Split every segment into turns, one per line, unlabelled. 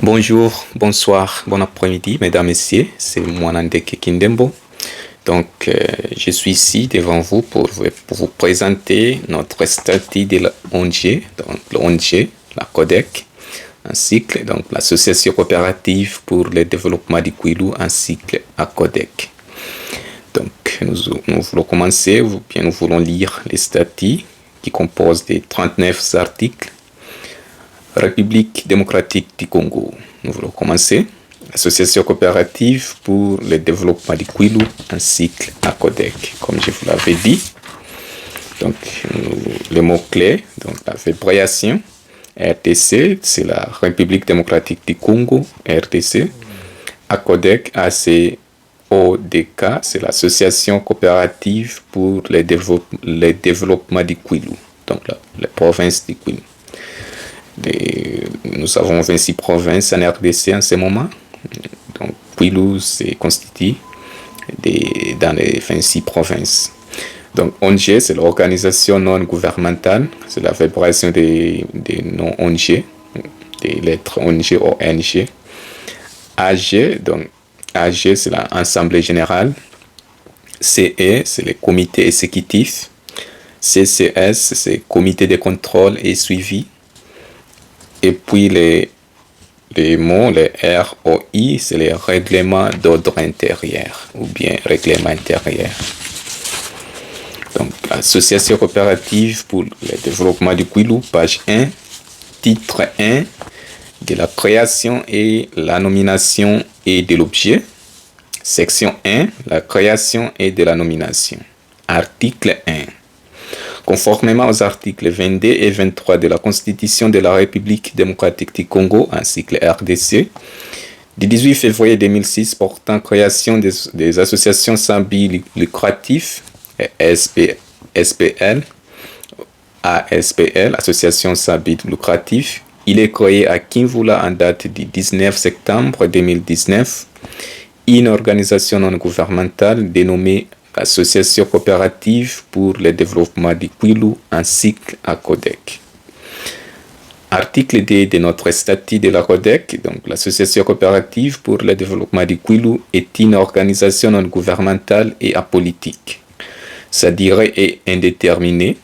Bonjour, bonsoir, bon après-midi, mesdames, messieurs. C'est moi Nandeke Kindembo. Je suis ici devant vous pour vous présenter notre statut de l'ONG, donc l'ONG, la CODEC, un cycle, donc l'Association coopérative pour le développement du Kwilu, un cycle à CODEC. Donc, nous voulons commencer, ou bien nous voulons lire les statuts qui composent des 39 articles. République démocratique du Congo. Nous voulons commencer. Association coopérative pour le développement du Kwilu, un cycle à CODEC, comme je vous l'avais dit. Donc, les mots-clés, donc la abréviation, RDC, c'est la République démocratique du Congo, RDC. ACODEC, ACODK, c'est l'Association coopérative pour le développement du Kwilu, donc la province du Kwilu. Nous avons 26 provinces en RDC en ce moment. Donc, Kwilu se constitue dans les 26 provinces. Donc, ONG, c'est l'organisation non gouvernementale. C'est la vibration des non-ONG, des lettres ONG, ONG. AG, donc AG, c'est l'Assemblée générale. CE, c'est le comité exécutif. CCS, c'est le comité de contrôle et suivi. Et puis les mots, les ROI, c'est les règlements d'ordre intérieur ou bien règlement intérieur. Donc, Association coopérative pour le développement du Kwilu, page 1, titre 1, de la création et la nomination et de l'objet. Section 1, la création et de la nomination. Article 1. Conformément aux articles 22 et 23 de la Constitution de la République démocratique du Congo, ainsi que le RDC, du 18 février 2006 portant création des associations sans but lucratif, SPL, ASPL, Association sans but lucratif, il est créé à Kinvula en date du 19 septembre 2019 une organisation non gouvernementale dénommée Association coopérative pour le développement du Kwilu, un cycle à CODEC. Article D de notre statut de la CODEC, donc l'Association coopérative pour le développement du Kwilu est une organisation non gouvernementale et apolitique. Sa durée est indéterminée.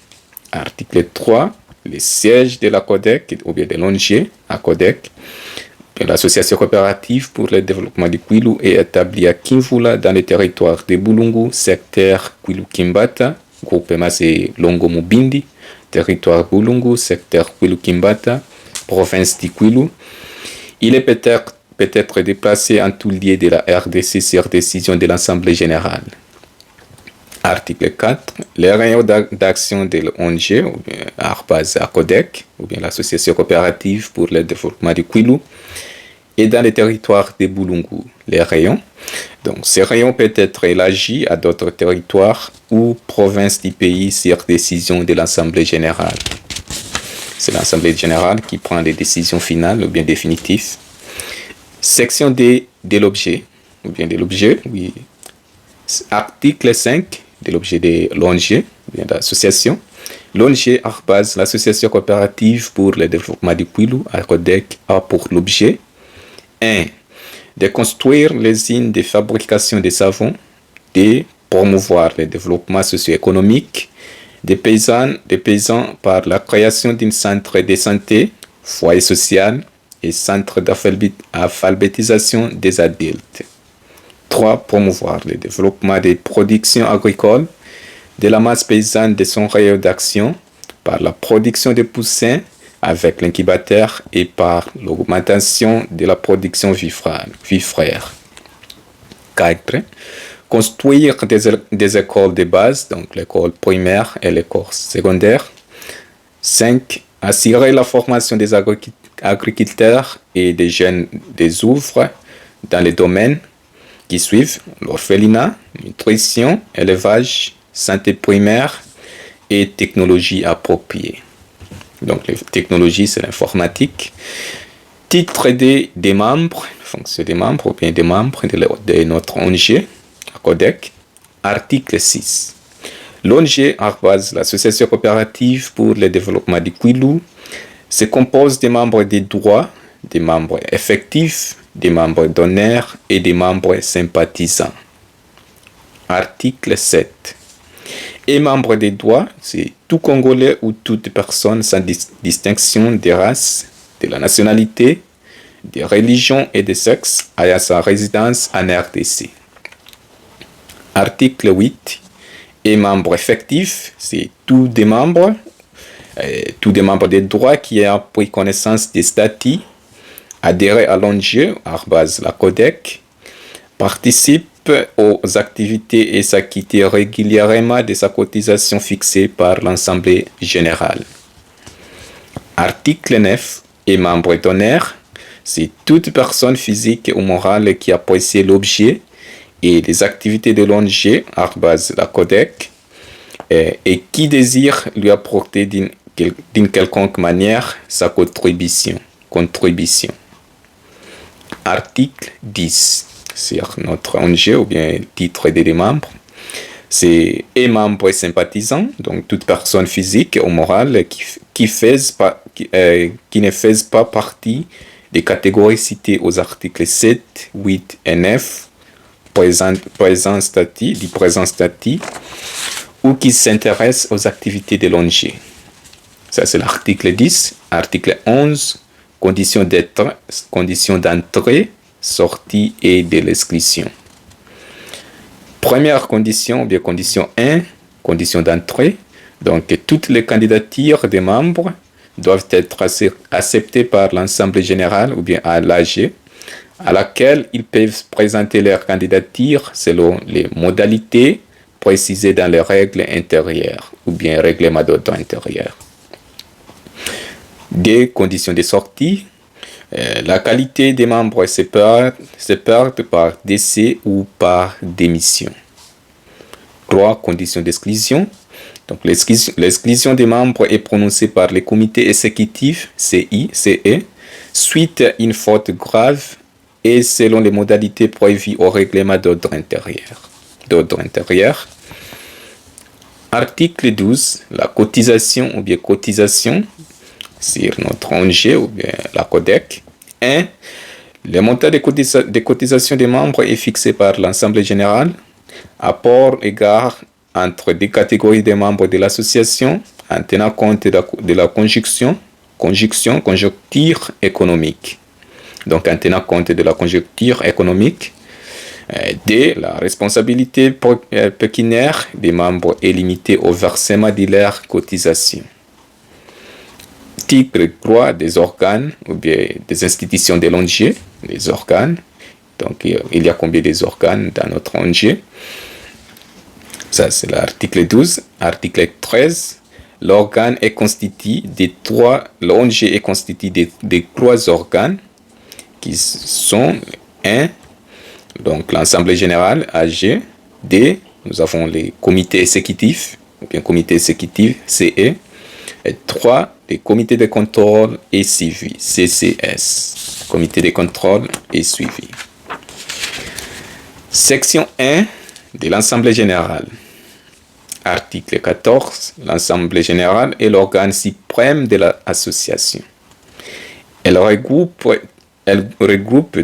Article 3, le siège de la CODEC, ou bien de l'ONG à CODEC, l'association coopérative pour le développement du Kwilu est établie à Kinvula dans le territoire de Bulungu, secteur Kwilu-Kimbata, groupement c'est Longo-Mubindi, territoire Bulungu, secteur Kwilu-Kimbata, province du Kwilu. Il est peut-être déplacé en tout lieu de la RDC sur décision de l'Assemblée générale. Article 4. Les rayons d'action de l'ONG, ou bien ACODEC, ou bien l'association coopérative pour le développement du Kwilu, et dans les territoires de Bulungu. Les rayons, donc ces rayons peuvent être élargis à d'autres territoires ou provinces du pays sur décision de l'Assemblée générale. C'est l'Assemblée générale qui prend les décisions finales ou bien définitives. Section D de l'objet, ou bien de l'objet, oui. Article 5 de l'objet de l'ONG, bien de l'association. L'ONG ARBAS, l'association coopérative pour le développement du Kwilu, ACODEC, a pour l'objet 1. De construire les usines de fabrication de savon. 2. Promouvoir le développement socio-économique des paysans par la création d'un centre de santé, foyer social et centre d'alphabétisation des adultes. 3. Promouvoir le développement des productions agricoles, de la masse paysanne de son rayon d'action, par la production de poussins avec l'incubateur et par l'augmentation de la production vivrière. 4. Construire des écoles de base, donc l'école primaire et l'école secondaire. 5. Assurer la formation des agriculteurs et des jeunes des ouvres dans les domaines qui suivent l'orphelinat, nutrition, élevage, santé primaire et technologie appropriée. Donc, les technologies, c'est l'informatique. Titre des membres, fonction des membres ou bien des membres de notre ONG, ACODEC. Article 6. L'ONG ARBAS, l'association coopérative pour le développement du Kwilu, se compose des membres des droits des membres effectifs, des membres d'honneur et des membres sympathisants. Article 7. Et membre des droits, c'est tout Congolais ou toute personne sans distinction des races, de la nationalité, des religions et des sexes ayant sa résidence en RDC. Article 8. Et membre effectif, c'est tous des membres des droits qui ont pris connaissance des statuts, adhéré à l'ONG, la CODEC, participent aux activités et s'acquittent régulièrement de sa cotisation fixée par l'Assemblée générale. Article 9. Et membre d'honneur, c'est toute personne physique ou morale qui apprécie l'objet et les activités de l'ONG, la CODEC, et qui désire lui apporter d'une quelconque manière sa contribution. Article 10. Sur notre ONG ou bien titre des membres, c'est et membres sympathisants, donc toute personne physique ou morale qui ne faisent pas partie des catégories citées aux articles 7, 8 et 9 présent statut ou qui s'intéressent aux activités de l'ONG. Ça, c'est l'article 10. Article 11, conditions d'entrée, sortie et de l'exclusion. Première condition, bien condition 1, condition d'entrée. Donc, toutes les candidatures des membres doivent être acceptées par l'Assemblée générale ou bien à l'AG, à laquelle ils peuvent présenter leur candidature selon les modalités précisées dans les règles intérieures ou bien règlement d'ordre intérieur. Des conditions de sortie. La qualité des membres se perd par décès ou par démission. 3. Conditions d'exclusion. Donc, l'exclusion des membres est prononcée par les comités exécutifs CE suite à une faute grave et selon les modalités prévues au règlement d'ordre intérieur. Article 12. La cotisation ou bien cotisation sur notre ONG ou bien la CODEC. 1. Le montant des cotisations des membres est fixé par l'Assemblée générale. Apport égard entre des catégories de membres de l'association en tenant compte de la conjoncture économique. Donc, en tenant compte de la conjoncture économique, D. La responsabilité pécuniaire des membres est limitée au versement de leurs cotisations. Article 3. Des organes ou bien des institutions de l'ONG, des organes. Donc, il y a combien des organes dans notre ONG? Ça, c'est l'article 12. Article 13. L'organe est constitué l'ONG est constituée de 3 organes qui sont 1. Donc, l'Assemblée générale, AG. D. Nous avons les comités exécutifs, ou bien comité exécutif, CE. Et 3. Les comités de contrôle et suivi, CCS. Comité de contrôle et suivi. Section 1 de l'Assemblée générale. Article 14. L'Assemblée générale est l'organe suprême de l'association. Elle regroupe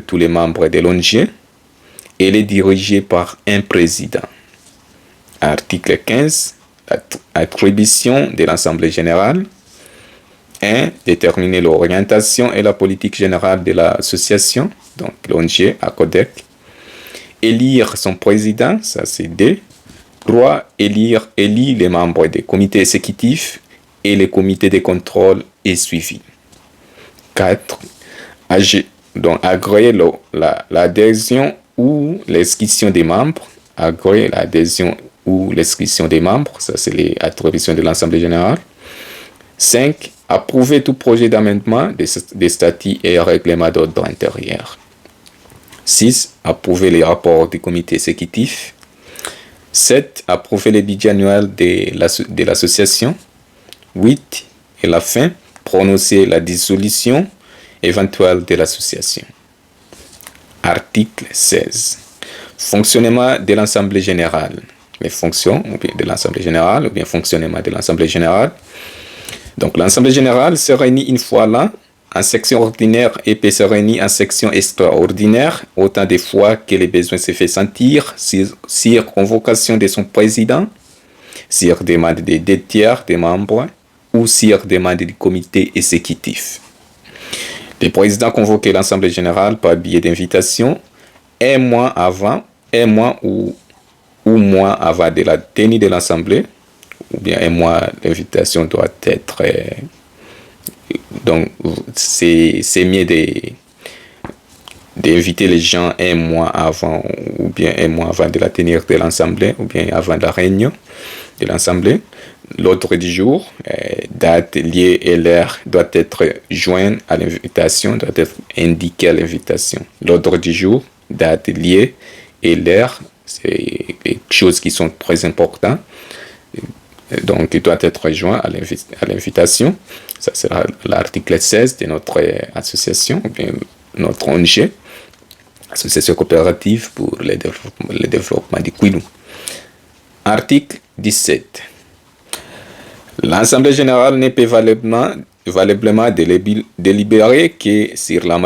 tous les membres de l'ONG. Elle est dirigée par un président. Article 15. Attribution de l'Assemblée générale. 1. Déterminer l'orientation et la politique générale de l'association, donc l'ONG, à CODEC. Élire son président, ça c'est D. 3. Élire les membres des comités exécutifs et les comités de contrôle et suivi. 4. Agréer l'adhésion ou l'exclusion des membres. Agréer l'adhésion ou l'exclusion des membres, ça c'est les attributions de l'Assemblée générale. 5. Approuver tout projet d'amendement des statuts et règlements d'ordre intérieur. 6. Approuver les rapports du comité exécutif. 7. Approuver les budgets annuels de l'association. 8. Et la fin, prononcer la dissolution éventuelle de l'association. Article 16. Fonctionnement de l'Assemblée générale. Les fonctions de l'Assemblée générale ou bien fonctionnement de l'Assemblée générale. Donc, l'Assemblée générale se réunit une fois l'an en section ordinaire et peut se réunir en section extraordinaire autant de fois que les besoins se fait sentir sur convocation de son président, sur demande des 2 tiers des membres ou sur demande du comité exécutif. Le président convoque l'Assemblée générale par biais d'invitation un mois ou moins avant de la tenue de l'Assemblée, ou bien un mois, l'invitation doit être... donc, c'est mieux d'inviter les gens un mois avant, ou bien un mois avant de la tenue de l'Assemblée, ou bien avant la réunion de l'Assemblée. L'ordre du jour, date, lieu et l'heure doit être joint à l'invitation, doit être indiqué à l'invitation. L'ordre du jour, date, lieu et l'heure, c'est des choses qui sont très importantes. Donc, il doit être joint à l'invitation. Ça sera l'article 16 de notre association, ou bien notre ONG, Association coopérative pour le développement du Kwilu. Article 17. L'Assemblée générale ne peut valablement délibérer que sur la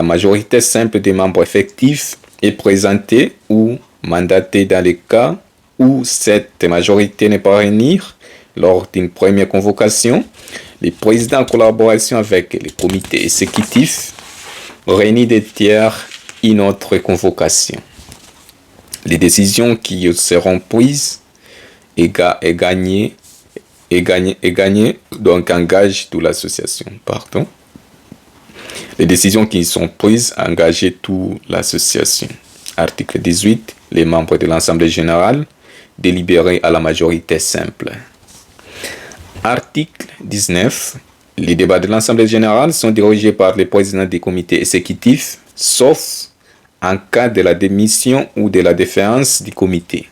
majorité simple des membres effectifs est présentée ou mandatée dans les cas où cette majorité n'est pas réunie lors d'une première convocation. Le président en collaboration avec le comité exécutif réunit des tiers une autre convocation. Les décisions qui seront prises et gagnées donc engagent toute l'association. Les décisions qui sont prises engagent toute l'association. Article 18. Les membres de l'Assemblée générale délibérés à la majorité simple. Article 19. Les débats de l'Assemblée générale sont dirigés par le président du comité exécutif, sauf en cas de la démission ou de la défaillance du comité.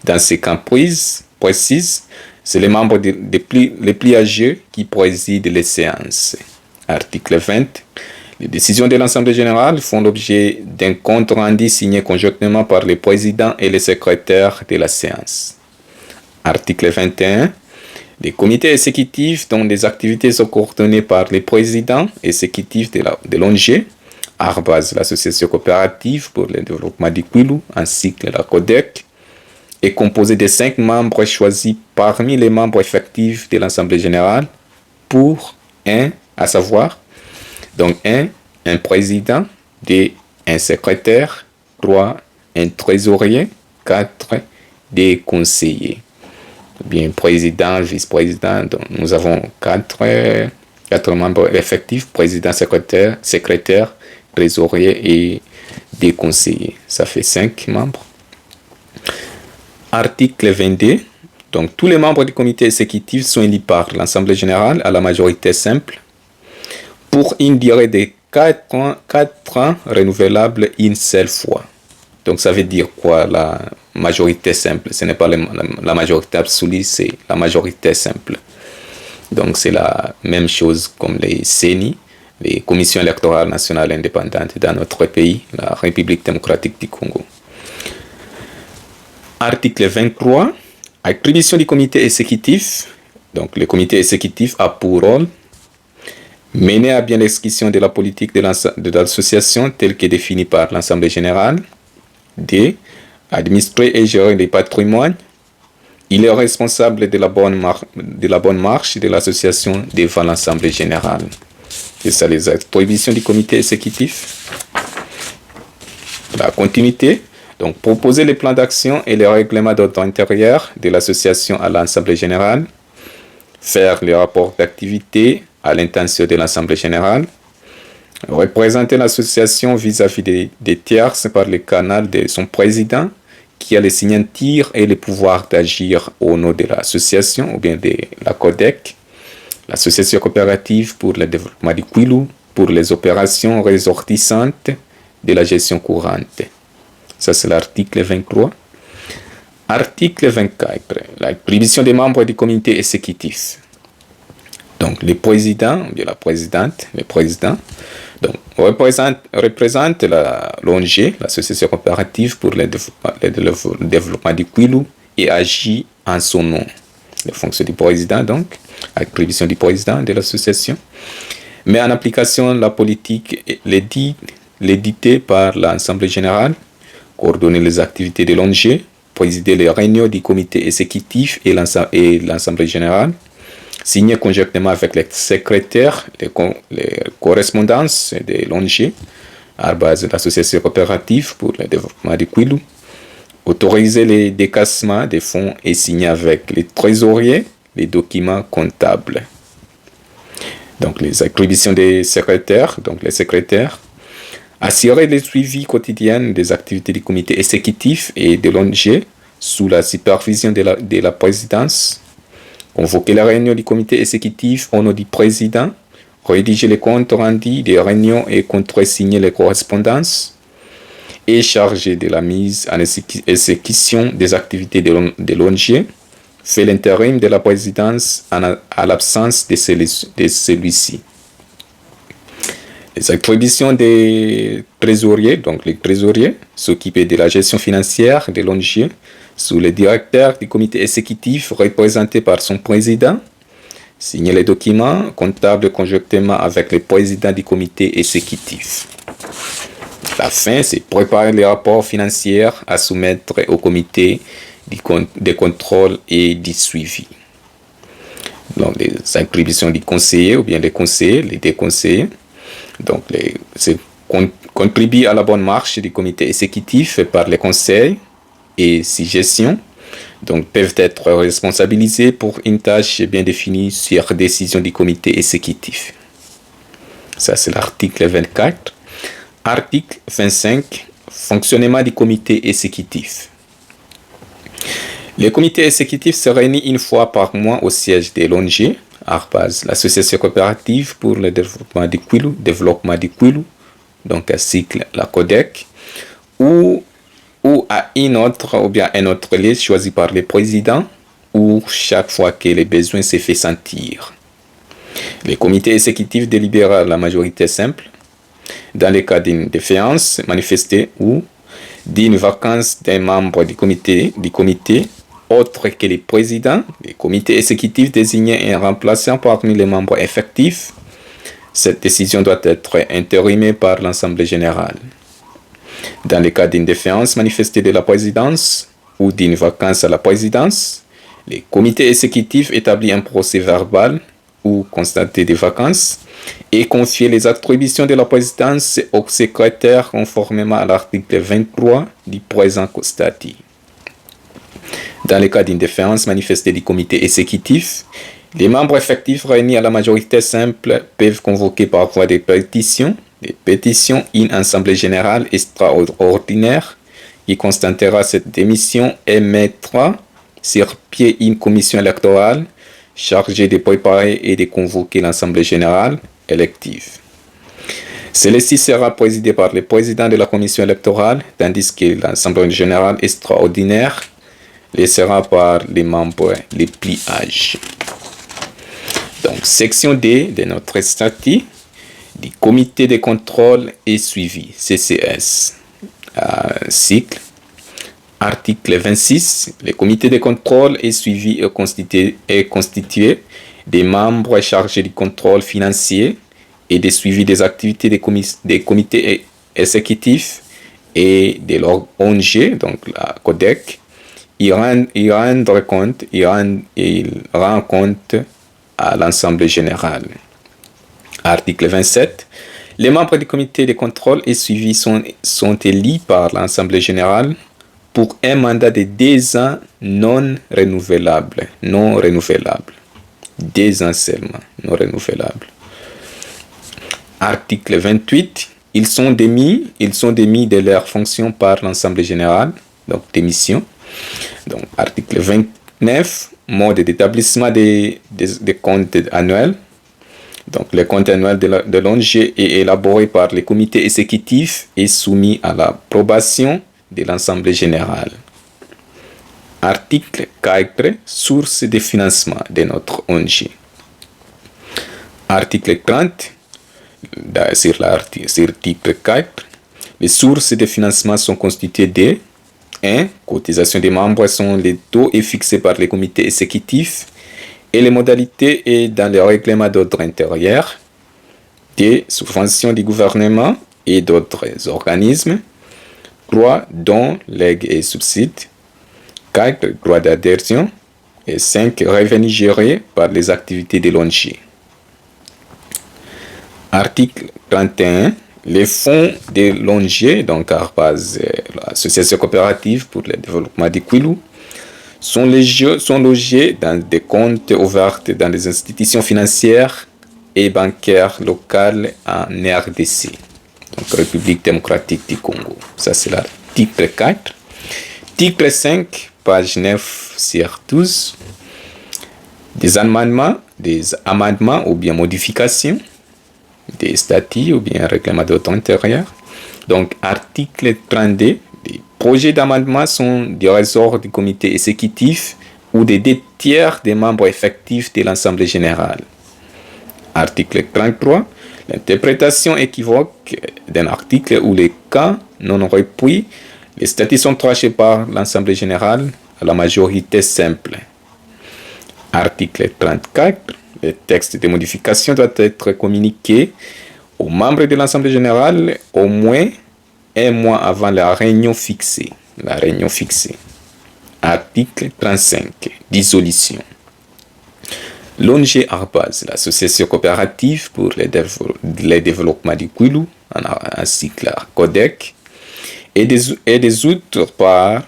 Dans ces cas précis, c'est les membres les plus âgés qui président les séances. Article 20. Les décisions de l'Assemblée générale font l'objet d'un compte rendu signé conjointement par le président et le secrétaire de la séance. Article 21. Les comités exécutifs dont les activités sont coordonnées par le président exécutif de l'ONG, l'association coopérative pour le développement du Kwilu, ainsi que la CODEC, est composé de 5 membres choisis parmi les membres effectifs de l'Assemblée générale pour à savoir, donc un président, 2, un secrétaire, 3, un trésorier, 4, des conseillers. Bien, président, vice-président, donc nous avons 4 membres effectifs, président, secrétaire, trésorier et des conseillers. Ça fait 5 membres. Article 22. Donc, tous les membres du comité exécutif sont élus par l'Assemblée générale à la majorité simple pour une durée de 4 ans renouvelable une seule fois. Donc, ça veut dire quoi, la majorité simple? Ce n'est pas la majorité absolue, c'est la majorité simple. Donc, c'est la même chose comme les CENI, les commissions électorales nationales indépendantes dans notre pays, la République démocratique du Congo. Article 23. Attribution du comité exécutif. Donc, le comité exécutif a pour rôle mener à bien l'exécution de la politique de l'association telle que définie par l'Assemblée générale. 2. Administrer et gérer les patrimoines. Il est responsable de la bonne marche de l'association devant l'Assemblée générale. C'est ça les attributions du comité exécutif. La continuité. Donc, proposer les plans d'action et les règlements d'ordre intérieur de l'association à l'Assemblée générale. Faire les rapports d'activité à l'intention de l'Assemblée générale. Représenter l'association vis-à-vis des tiers par le canal de son président qui a les signatures et le pouvoir d'agir au nom de l'association ou bien de la CODEC, l'association coopérative pour le développement du Kwilu, pour les opérations ressortissantes de la gestion courante. Ça, c'est l'article 23. Article 24. L'attribution des membres du comité exécutif. Donc, le président, ou bien la présidente, le président, donc, représente l'ONG, l'association coopérative pour le développement du Kwilu, et agit en son nom. Les fonctions du président, donc, attribution du président de l'association. met en application la politique l'éditée par l'Assemblée générale, coordonner les activités de l'ONG, présider les réunions du comité exécutif et l'Assemblée générale, signer conjointement avec les secrétaires les correspondances de l'ONG à base de l'association coopérative pour le développement du Kwilu, autoriser les décassements des fonds et signer avec les trésoriers les documents comptables. Donc les attributions des secrétaires, donc les secrétaires, assurer le suivi quotidien des activités du comité exécutif et de l'ONG sous la supervision de la présidence, convoquer la réunion du comité exécutif au nom du président, rédiger les comptes rendus des réunions et contresigner les correspondances, et chargé de la mise en exécution des activités de l'ONG, fait l'intérim de la présidence à l'absence de celui-ci. Les attributions des trésoriers, donc les trésoriers, s'occuper de la gestion financière de l'ONG sous le directeur du comité exécutif représenté par son président, signer les documents comptables conjointement avec le président du comité exécutif. La fin, c'est préparer les rapports financiers à soumettre au comité de contrôle et du suivi. Donc, les attributions du conseiller ou bien des conseillers, les déconseillers. Donc, c'est contribuer à la bonne marche du comité exécutif par les conseils et suggestions. Donc, peuvent être responsabilisés pour une tâche bien définie sur décision du comité exécutif. Ça, c'est l'article 24. Article 25. Fonctionnement du comité exécutif. Le comité exécutif se réunit une fois par mois au siège de l'ONG, l'association coopérative pour le développement du Kwilu, donc un cycle, la CODEC, ou à un autre lieu choisi par le président, ou chaque fois que le besoin se fait sentir. Le comité exécutif délibère la majorité simple, dans le cas d'une défiance manifestée ou d'une vacance d'un membre du comité, autre que le président, le comité exécutif désigne un remplaçant parmi les membres effectifs. Cette décision doit être intérimée par l'Assemblée générale. Dans le cas d'une défiance manifestée de la présidence ou d'une vacance à la présidence, le comité exécutif établit un procès verbal ou constaté des vacances et confie les attributions de la présidence au secrétaire conformément à l'article 23 du présent statut. Dans le cas d'une défiance manifestée du comité exécutif, les membres effectifs réunis à la majorité simple peuvent convoquer par voie de pétition une assemblée générale extraordinaire qui constatera cette démission et mettra sur pied une commission électorale chargée de préparer et de convoquer l'assemblée générale élective. Celle-ci sera présidée par le président de la commission électorale, tandis que l'assemblée générale extraordinaire le sera par les membres les plus âgés. Donc, section D de notre statut du comité de contrôle et suivi, CCS. Cycle. Article 26. Le comité de contrôle et suivi est constitué des membres chargés du contrôle financier et de suivi des activités des comités exécutifs et de leur ONG, donc la CODEC. Il rend compte à l'Assemblée générale. Article 27. Les membres du comité de contrôle et suivi sont élus par l'Assemblée générale pour un mandat de 2 ans non renouvelable. 2 ans seulement, non renouvelable. Article 28. Ils sont démis de leurs fonctions par l'Assemblée générale, donc démission. Donc, article 29, mode d'établissement des comptes annuels. Donc, le compte annuel de l'ONG est élaboré par le comité exécutif et soumis à l'approbation de l'Assemblée générale. Article 4, source de financement de notre ONG. Article 30, sur l'article 4, les sources de financement sont constituées de 1. Cotisation des membres sont les taux et fixés par les comités exécutifs et les modalités est dans le règlement d'ordre intérieur. des subventions du gouvernement et d'autres organismes. 3. Dons, legs et subsides. 4. Droits d'adhésion. Et 5. Revenus gérés par les activités de l'ONG. Article 31. Les fonds de l'ONG, donc ARPAS, l'Association coopérative pour le développement du Kwilu, sont logés dans des comptes ouverts dans les institutions financières et bancaires locales en RDC, donc République démocratique du Congo. Ça, c'est l'article 4. Article 5, page 9 sur 12. Des amendements ou bien modifications des statuts ou bien règlements d'ordre intérieur. Donc, article 32, les projets d'amendement sont du ressort du comité exécutif ou des 2 tiers des membres effectifs de l'Assemblée générale. Article 33, l'interprétation équivoque d'un article ou les cas non repris, les statuts sont tranchés par l'Assemblée générale à la majorité simple. Article 34, le texte de modification doit être communiqué aux membres de l'Assemblée générale au moins 1 mois avant la réunion fixée. Article 35, dissolution. L'ONG ARPAS, l'Association coopérative pour le développement du Kwilu, en cycle CODEC, est dissoute par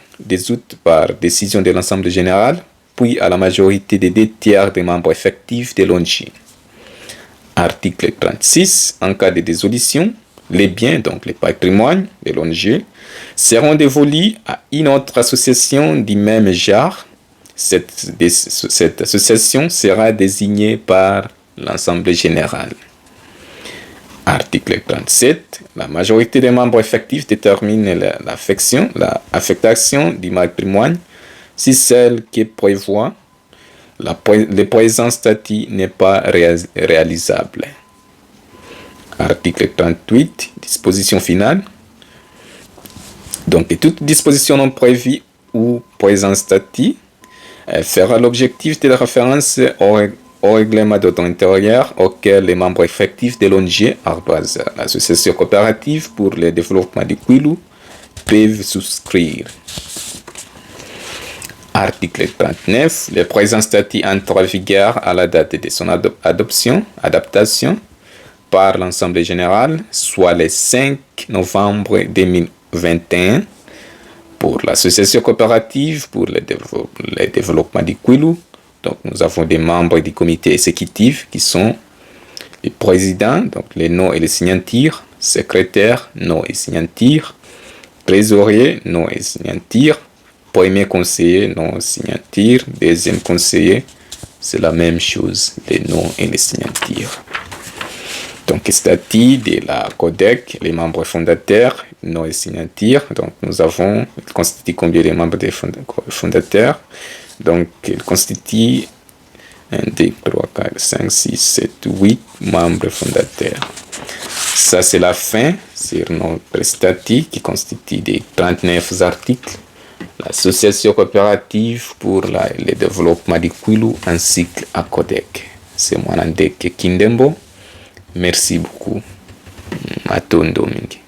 décision de l'Assemblée générale, puis à la majorité des 2 tiers des membres effectifs de l'ONG. Article 36. En cas de dissolution, les biens, donc les patrimoines de l'ONG, seront dévolus à une autre association du même genre. Cette association sera désignée par l'Assemblée générale. Article 37. La majorité des membres effectifs détermine l'affectation du patrimoine si celle qui prévoit le présent statut n'est pas réalisable. Article 38, disposition finale. Donc, toute disposition non prévue ou présent statut fera l'objectif de la référence au règlement d'ordre intérieur auquel les membres effectifs de l'ONG ARPAS, l'Association coopérative pour le développement du Kwilu, peuvent souscrire. Article 39. Le présent statut entre en vigueur à la date de son adaptation par l'Assemblée générale, soit le 5 novembre 2021, pour l'Association coopérative pour le développement du Kwilu. Donc, nous avons des membres du comité exécutif qui sont les présidents, donc les noms et les signatures, secrétaire, noms et signatures, trésorier, noms et signatures, premier conseiller, nom, signature. Deuxième conseiller, c'est la même chose, les noms et les signatures. Donc, statut de la CODEC, les membres fondateurs, nom et signature. Donc, nous avons, il constitue combien de membres des fondateurs? Donc, il constitue 1, 2, 3, 4, 5, 6, 7, 8 membres fondateurs. Ça, c'est la fin sur notre statut qui constitue des 39 articles. L'Association coopérative pour le développement du Kwilu en cycle à CODEC. C'est Mwanandeke Kindembo. Merci beaucoup. Matondo mingi.